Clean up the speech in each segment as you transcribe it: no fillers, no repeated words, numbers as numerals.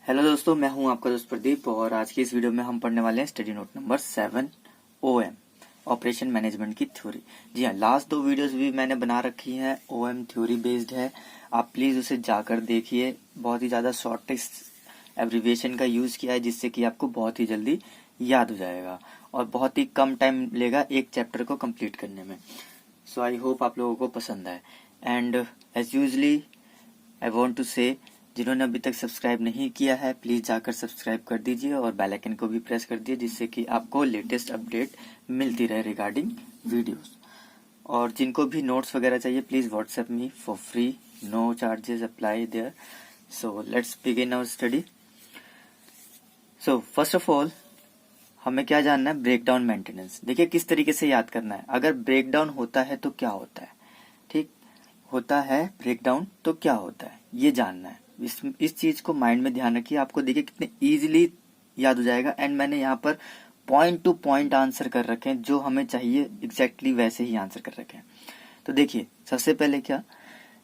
Hello दोस्तों, मैं हूं आपका दोस्त प्रदीप और आज की इस वीडियो में हम पढ़ने वाले हैं study note number 7 OM operation management की थ्योरी। जी हाँ, लास्ट दो वीडियोस भी मैंने बना रखी हैं, ओएम थ्योरी बेस्ड है। आप प्लीज उसे जाकर देखिए। बहुत ही ज्यादा शॉर्टेस्ट एब्रिविएशन का यूज किया है जिससे कि आपको बहुत ही जल्दी याद हो जाएगा और बहुत ही कम टाइम लेगा एक चैप्टर को कंप्लीट करने में। सो आई होप आप लोगों को पसंद आए। And as usually I want to say, जिन्होंने अभी तक सब्सक्राइब नहीं किया है प्लीज जाकर सब्सक्राइब कर दीजिए और बेल आइकन को भी प्रेस कर दीजिए जिससे कि आपको लेटेस्ट अपडेट मिलती रहे रिगार्डिंग वीडियोस। और जिनको भी नोट्स वगैरह चाहिए please WhatsApp me for free, no charges apply there. So let's begin our study. So first of all हमें क्या जानना है, ब्रेकडाउन मेंटेनेंस। देखिए किस तरीके से याद करना है। अगर ब्रेकडाउन होता है तो क्या होता है, ठीक होता है ब्रेकडाउन तो क्या होता है ये जानना है। इस चीज को माइंड में ध्यान रखिए। आपको देखिए कितने इजीली याद हो जाएगा। एंड मैंने यहाँ पर पॉइंट टू पॉइंट आंसर कर रखे हैं, जो हमें चाहिए एग्जैक्टली वैसे ही आंसर कर रखे हैं। तो देखिए सबसे पहले क्या,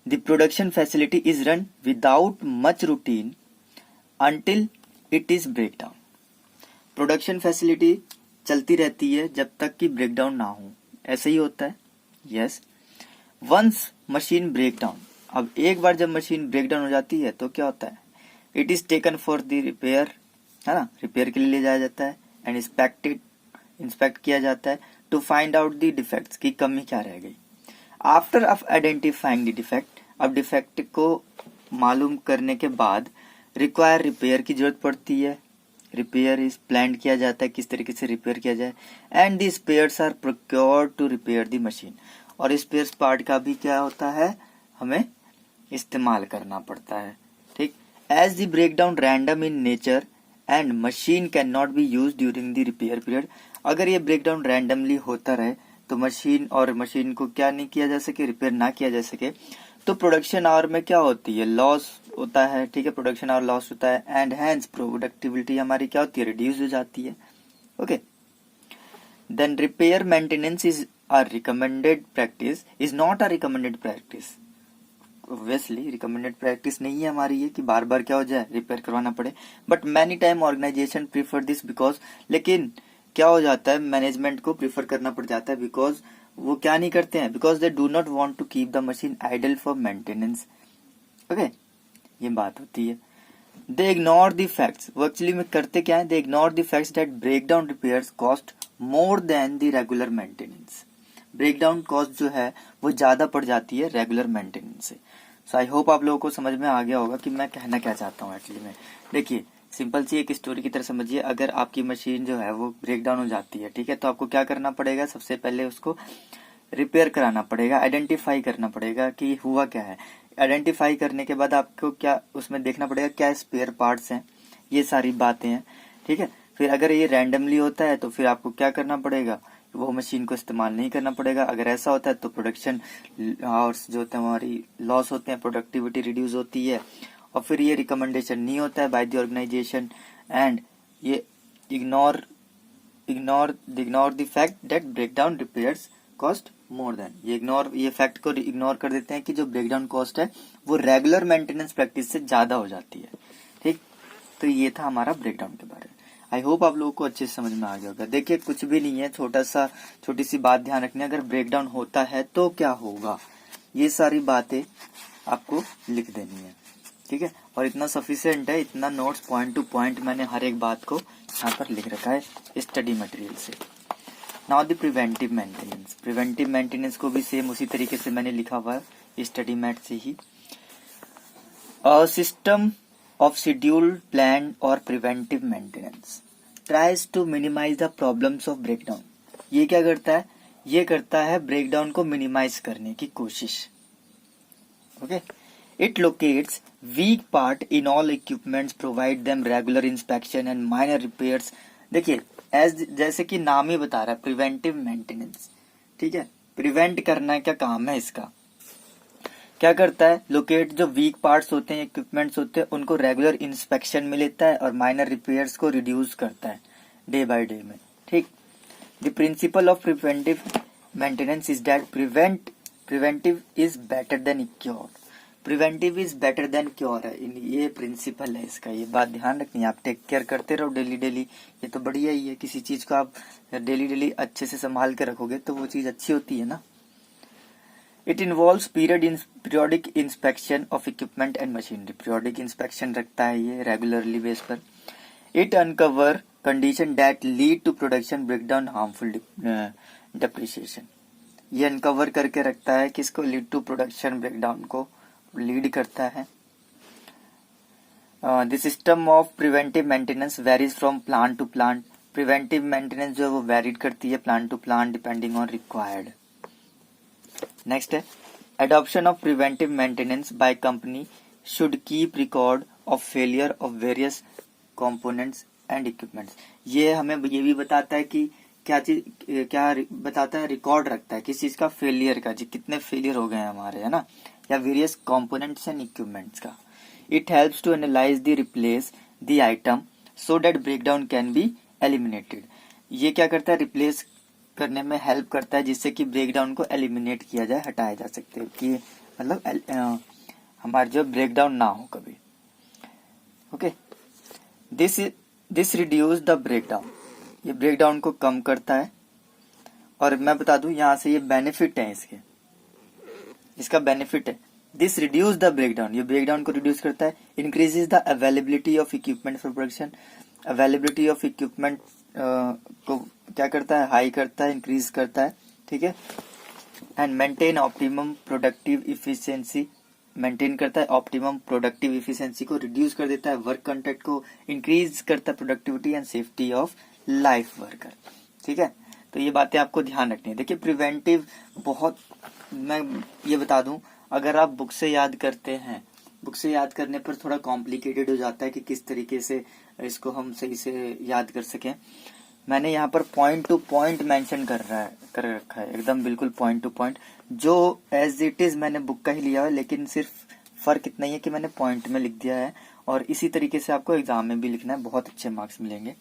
the production facility is run without much routine until it is breakdown. Production facility चलती रहती है जब तक कि ब्रेकडाउन ना हो। ऐसे ही होता है। यस, वंस मशीन ब्रेकडाउन, अब एक बार जब मशीन ब्रेकडाउन हो जाती है तो क्या होता है, it is taken for the repair, है ना, रिपेयर के लिए ले जाया जाता है। एंड इंस्पेक्ट किया जाता है to find out the defects, की कमी क्या रह गई। After of identifying the defect, अब डिफेक्ट को मालूम करने के बाद रिक्वायर रिपेयर की जरूरत पड़ती है। रिपेयर इज प्लान किया जाता है किस तरीके से रिपेयर किया जाए। And the spares are procured to repair the machine, और स्पेयर्स पार्ट का भी क्या होता है, हमें इस्तेमाल करना पड़ता है। ठीक, as the breakdown random in nature and machine can not be use during the repair period. अगर ये ब्रेकडाउन रैंडमली होता रहे तो मशीन को क्या नहीं किया जा सके, रिपेयर ना किया जा सके, तो प्रोडक्शन आवर में क्या होती है, लॉस होता है। ठीक है, प्रोडक्शन आवर लॉस होता है एंड हैंस प्रोडक्टिविटी हमारी क्या होती है, रिड्यूस हो जाती है। Okay, then repair maintenance is a recommended practice, is not a recommended practice. Obviously recommended practice नहीं है हमारी ये कि बार बार क्या हो जाए, रिपेयर करवाना पड़े। But many time organisation prefer this because, लेकिन क्या हो जाता है, मैनेजमेंट को प्रीफर करना पड़ जाता है बिकॉज वो क्या नहीं करते हैं, because they do not want to keep the machine idle for maintenance. Okay, ये बात होती है। दे इग्नोर द फैक्ट्स, वो एक्चुअली में करते क्या है, they ignore the facts that breakdown repairs cost more than the regular maintenance. Breakdown cost जो है वो ज्यादा पड़ जाती है रेगुलर मेंटेनेंस से। सो आई होप आप लोगों को समझ में आ गया होगा कि मैं कहना क्या चाहता हूँ एक्चुअली में। देखिए सिंपल सी एक स्टोरी की तरह समझिए। अगर आपकी मशीन जो है वो ब्रेकडाउन हो जाती है, ठीक है, तो आपको क्या करना पड़ेगा, सबसे पहले उसको रिपेयर कराना पड़ेगा, आइडेंटिफाई करना पड़ेगा कि हुआ क्या है। आइडेंटिफाई करने के बाद आपको क्या उसमें देखना पड़ेगा, क्या स्पेयर पार्ट्स हैं, ये सारी बातें हैं। ठीक है, फिर अगर ये रैंडमली होता है तो फिर आपको क्या करना पड़ेगा, वो मशीन को इस्तेमाल नहीं करना पड़ेगा। अगर ऐसा होता है तो प्रोडक्शन आवर्स जो होते हैं हमारी लॉस होते हैं, प्रोडक्टिविटी रिड्यूस होती है। और फिर ये रिकमेंडेशन नहीं होता है बाय द ऑर्गेनाइजेशन, एंड ये ignore the fact that breakdown repairs cost more then, ये फैक्ट को इग्नोर कर देते हैं कि जो ब्रेकडाउन कॉस्ट है वो रेगुलर मेंटेनेंस प्रैक्टिस से ज्यादा हो जाती है। ठीक, तो ये था हमारा ब्रेकडाउन के बारे में। आई होप आप लोगों को अच्छे से समझ में आ गया होगा। देखिए कुछ भी नहीं है, छोटी सी बात ध्यान रखनी है, अगर ब्रेकडाउन होता है तो क्या होगा, ये सारी बातें आपको लिख देनी है। ठीक है, और इतना सफिशिएंट है, इतना नोट्स पॉइंट टू पॉइंट मैंने हर एक बात को यहाँ पर लिख रखा है स्टडी मटेरियल से। Now the preventive maintenance, preventive maintenance को भी सेम उसी तरीके से मैंने लिखा हुआ है स्टडी मैट से ही। System of scheduled, planned or preventive maintenance tries to minimize the problems of breakdown। ये क्या करता है, ये करता है ब्रेकडाउन को मिनिमाइज करने की कोशिश। Okay, it locates weak part in all equipments, provide them regular inspection and minor repairs. देखिए जैसे कि नाम ही बता रहा है प्रिवेंटिव मेंटेनेंस, ठीक है, प्रिवेंट करना क्या काम है इसका, क्या करता है, लोकेट जो वीक पार्ट्स होते हैं, इक्विपमेंट्स होते हैं, उनको रेगुलर इंस्पेक्शन में लेता है और माइनर रिपेयर्स को रिड्यूस करता है डे बाय डे में। ठीक, the principle of preventive maintenance is that preventive is better than cure. Preventive is better than cure है, ये प्रिंसिपल है इसका, ये बात ध्यान रखनी है। आप टेक केयर करते रहो डेली डेली, ये तो बढ़िया ही है। किसी चीज को आप डेली डेली अच्छे से संभाल के रखोगे तो वो चीज अच्छी होती है ना। It involves periodic inspection of equipment and machinery, periodic inspection रखता है ये रेगुलरली बेस पर। It uncover condition that lead to production breakdown harmful depreciation, ये अनकवर करके रखता है किसको, लीड टू प्रोडक्शन ब्रेकडाउन को लीड करता है। The system of preventive maintenance varies from plant to plant, preventive maintenance जो है वो वेरीड करती है plant to plant depending on required. Next है adoption of preventive maintenance by company should keep record of failure of various components and equipments, ये हमें ये भी बताता है कि क्या बताता है, रिकॉर्ड रखता है किस चीज का, फेलियर का, जी कितने फेलियर हो गए हैं हमारे, है ना, या वेरियस कंपोनेंट्स एंड इक्विपमेंट्स का। It helps to analyse the replace the item so that breakdown can be eliminated, ये क्या करता है, रिप्लेस करने में हेल्प करता है जिससे कि ब्रेकडाउन को एलिमिनेट किया जाए, हटाया जा सकते हैं, कि मतलब हमारे जो ब्रेकडाउन ना हो कभी। Okay, this reduce the breakdown, ये ब्रेकडाउन को कम करता है। और मैं बता दूं यहाँ से ये बेनिफिट है इसका बेनिफिट है, दिस रिड्यूस द ब्रेकडाउन, ये ब्रेकडाउन को रिड्यूस करता है। Increases the availability of equipment for production, availability of equipment को क्या करता है, हाई करता है, इंक्रीज करता है, ठीक है। And maintain optimum productive efficiency, maintain करता है ऑप्टिमम प्रोडक्टिव इफिशियंसी को, रिड्यूस कर देता है वर्क कंटेंट को, इंक्रीज करता है productivity and safety of life worker, ठीक है। तो ये बातें आपको ध्यान रखनी है। देखिए प्रिवेंटिव बहुत, मैं ये बता दूं, अगर आप बुक से याद करते हैं, बुक से याद करने पर थोड़ा कॉम्प्लिकेटेड हो जाता है कि किस तरीके से इसको हम सही से याद कर सकें। मैंने यहाँ पर पॉइंट टू पॉइंट मेंशन कर रखा है, एकदम बिल्कुल पॉइंट टू पॉइंट, जो एज इट इज मैंने बुक का ही लिया है, लेकिन सिर्फ फर्क इतना ही है कि मैंने पॉइंट में लिख दिया है। और इसी तरीके से आपको एग्जाम में भी लिखना है, बहुत अच्छे मार्क्स मिलेंगे,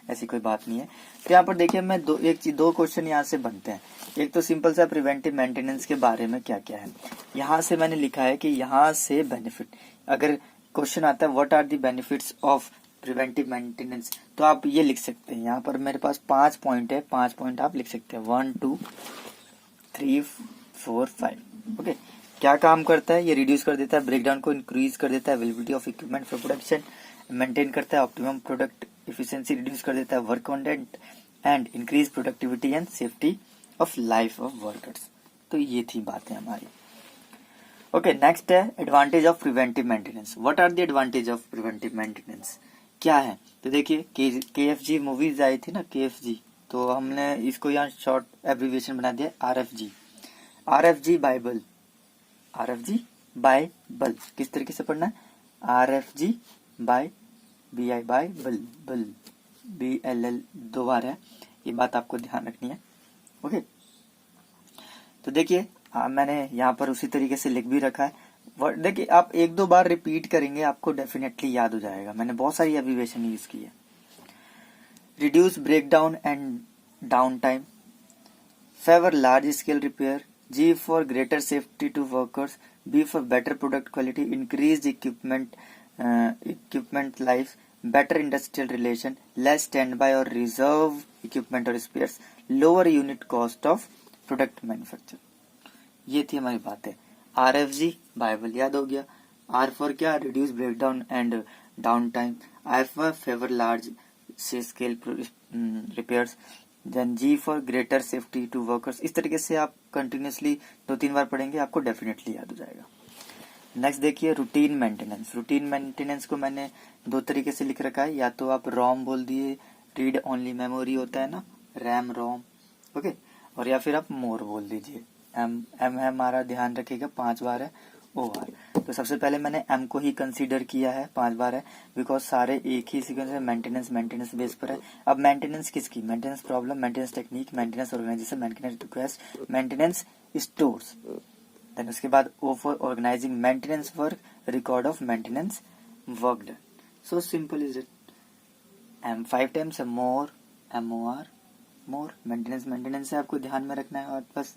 ऐसी कोई बात नहीं है। तो यहाँ पर देखिए मैं दो क्वेश्चन यहाँ से बनते हैं। एक तो सिंपल सा प्रिवेंटिव मेंटेनेंस के बारे में क्या क्या है, यहाँ से मैंने लिखा है कि यहाँ से बेनिफिट, अगर क्वेश्चन आता है what are the benefits of preventive maintenance, तो आप ये लिख सकते हैं। यहाँ पर मेरे पास 5 पॉइंट है, 5 पॉइंट आप लिख सकते हैं, 1 2 3 4 5। ओके, क्या काम करता है, ये रिड्यूस कर देता है ब्रेकडाउन को, इंक्रीज कर देता है availability of equipment for production, maintain करता है ऑप्टिमम प्रोडक्ट एफिशिएंसी, रिड्यूस कर देता है work content and increase productivity and safety of life of workers. तो ये थी बातें हमारी। ओके, नेक्स्ट है advantage of preventive maintenance. What are the advantage of preventive maintenance, क्या है। तो देखिए KFG मूवीज आई थी ना, KFG, तो हमने इसको यहाँ शॉर्ट एब्रीविएशन बना दिया RFG, RFG Bible, RFG Bible किस तरीके से पढ़ना है, RFG बाय BI बाय बल, BLL 2 बार है, ये बात आपको ध्यान रखनी है। ओके, तो देखिए मैंने यहाँ पर उसी तरीके से लिख भी रखा है। देखिए आप 1-2 बार रिपीट करेंगे आपको डेफिनेटली याद हो जाएगा, मैंने बहुत सारी एब्रीविएशन यूज की है। Reduce breakdown and down time, favour large scale repair, G for greater safety to workers, B for better product quality, increased equipment life, better industrial relation, less standby or reserve equipment or spares, lower unit cost of product manufacture। ये थी हमारी बातें। RFG Bible याद हो गया, R for क्या, reduce breakdown and down time, I for favour large scale repairs, then G for greater safety to workers. इस तरीके से आप कंटिन्यूसली 2-3 बार पढ़ेंगे, आपको डेफिनेटली याद हो जाएगा। नेक्स्ट देखिए रूटीन मेंटेनेंस। रूटीन मेंटेनेंस को मैंने 2 तरीके से लिख रखा है, या तो आप ROM बोल दिए, रीड ओनली मेमोरी होता है ना, रैम ROM, ओके, और या फिर आप मोर बोल दीजिए। M हमारा ध्यान रखिएगा 5 बार है, OR। तो सबसे पहले मैंने M को ही कंसीडर किया है, 5 बार है, बिकॉज सारे एक ही सीक्वेंस है, मेंटेनेंस बेस पर है। अब मेंटेनेंस किसकी, maintenance problem, maintenance technique, maintenance organisation, maintenance request, maintenance stores, then उसके बाद O for organising maintenance work, record of maintenance work done. So simple is it. M 5 times है more, MOR मोर, maintenance है, आपको ध्यान में रखना है। और बस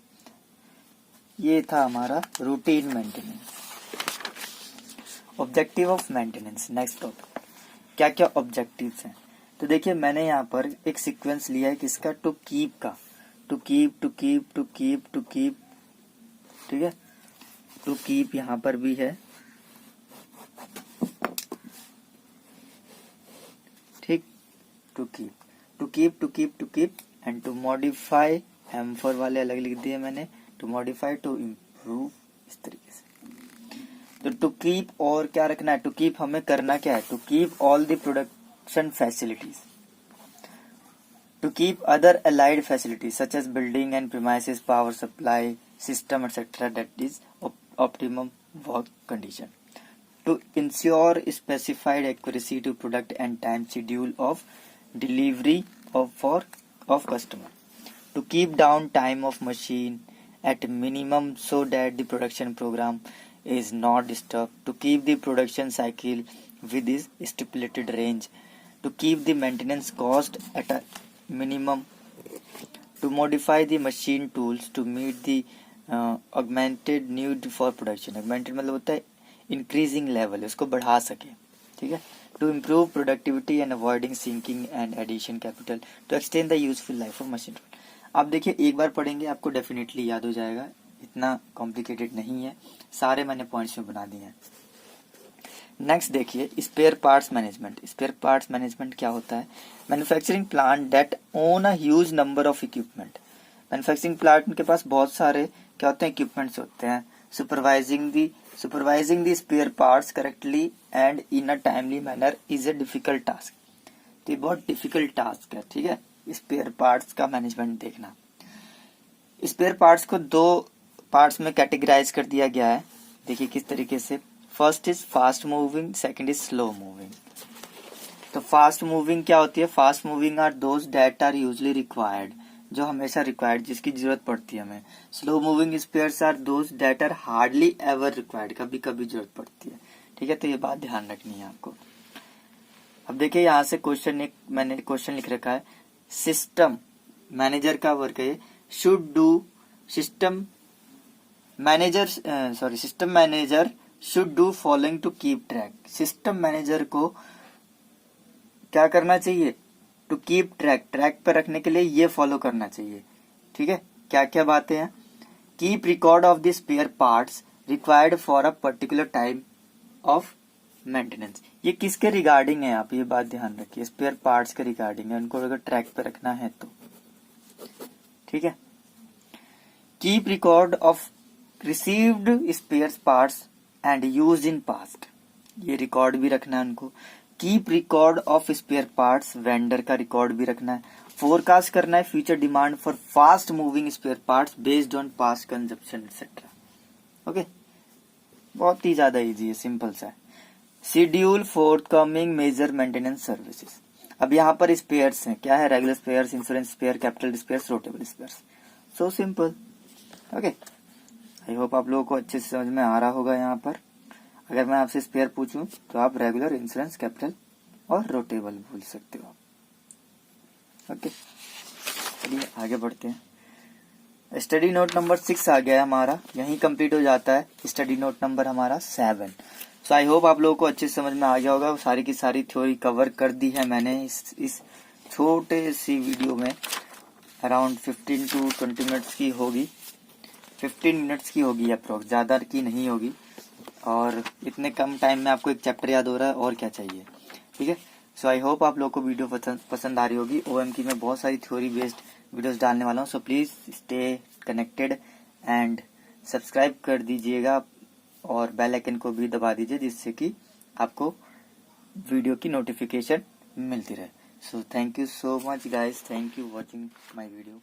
ये था हमारा routine maintenance. Objective of maintenance, next topic, क्या क्या ऑब्जेक्टिव्स हैं। तो देखिए मैंने यहाँ पर एक सीक्वेंस लिया है किसका, टू कीप का, to keep to keep to keep to keep, ठीक है, टू कीप यहाँ पर भी है, ठीक, to keep to keep to keep to keep and to modify, M4 वाले अलग लिख दिए मैंने, टू मॉडिफाई टू इम्प्रूव, इस तरीके से। तो टू कीप और क्या रखना है, टू कीप हमें करना क्या है, to keep all the production facilities, to keep other allied facilities such as building and premises, power supply system etcetera that is optimum work condition, to ensure specified accuracy to product and time schedule of delivery of customer, to keep down time of machine at minimum so that the production program is not disturbed, to keep the production cycle with its stipulated range, to keep the maintenance cost at a minimum, to modify the machine tools to meet the augmented need for production, augmented मतलब होता है increasing level, उसको बढ़ा सके, ठीक है, to improve productivity and avoiding sinking and addition capital, to extend the useful life of machine. आप देखिए एक बार पढ़ेंगे आपको डेफिनेटली याद हो जाएगा, इतना कॉम्प्लिकेटेड नहीं है, सारे मैंने पॉइंट्स में बना दिए हैं। नेक्स्ट देखिए spare parts management. Spare parts management क्या होता है, manufacturing plant that own a huge number of equipment, manufacturing plant के पास बहुत सारे क्या होते हैं, इक्विपमेंट्स होते हैं, supervising the spare parts correctly and in a timely manner is a difficult task। तो ये बहुत डिफिकल्ट टास्क है, ठीक है, स्पेयर पार्ट्स का मैनेजमेंट देखना। स्पेयर पार्ट्स को दो पार्ट्स में कैटेगराइज कर दिया गया है, देखिए किस तरीके से, first is fast moving, second is slow moving. तो फास्ट मूविंग क्या होती है, fast moving are those that are usually required, जो हमेशा रिक्वायर्ड, जिसकी जरूरत पड़ती है हमें। Slow moving spares are those that are hardly ever required, कभी कभी जरूरत पड़ती है, ठीक है, तो ये बात ध्यान रखनी है आपको। अब देखिए यहाँ से क्वेश्चन, एक मैंने क्वेश्चन लिख रखा है, सिस्टम मैनेजर का वर्क है, should do system manager should do following to keep track. System manager को क्या करना चाहिए, टू कीप ट्रैक, ट्रैक पर रखने के लिए ये फॉलो करना चाहिए, ठीक है। क्या क्या बातें हैं, keep record of the spare parts required for a particular time of maintenance. ये किसके रिगार्डिंग है, आप ये बात ध्यान रखिए, स्पेयर पार्ट्स के रिगार्डिंग है, उनको अगर ट्रैक पे रखना है तो, ठीक है। Keep record of received spare parts and used in past, ये रिकॉर्ड भी रखना है उनको। Keep record of spare parts, vendor का रिकॉर्ड भी रखना है। फोरकास्ट करना है future demand for fast moving spare parts based on past consumption etcetera, okay, बहुत ही ज्यादा इजी है, सिंपल सा है। Schedule forthcoming major maintenance services. अब यहाँ पर स्पेयर्स हैं, क्या है, regular spares, insurance spare, capital spares, rotable spares, so simple, okay. I hope आप लोगों को अच्छे से समझ में आ रहा होगा। यहाँ पर अगर मैं आपसे स्पेयर पूछूं तो आप रेगुलर, इंश्योरेंस, कैपिटल और रोटेबल भूल सकते हो, ओके। चलिए आगे बढ़ते हैं। स्टडी नोट नंबर 6 आ गया है हमारा, यहीं कंप्लीट हो जाता है स्टडी नोट नंबर हमारा 7। सो आई होप आप लोगों को अच्छे से समझ में आ गया होगा, सारी की सारी थ्योरी कवर कर दी है मैंने इस छोटे सी वीडियो में। अराउंड 15 to 20 मिनट्स की होगी, 15 मिनट्स की होगी अप्रोक्स, ज्यादा की नहीं होगी, और इतने कम टाइम में आपको एक चैप्टर याद हो रहा है, और क्या चाहिए, ठीक है। सो आई होप आप लोगों को वीडियो पसंद आ रही होगी। ओएम की मैं बहुत सारी थ्योरी बेस्ड वीडियोस डालने वाला हूँ, so please stay connected and subscribe कर दीजिएगा और बेल आइकन को भी दबा दीजिए, जिससे कि आपको वीडियो की नोटिफिकेशन मिलती रहे। So thank you so much guys, thank you watching my video.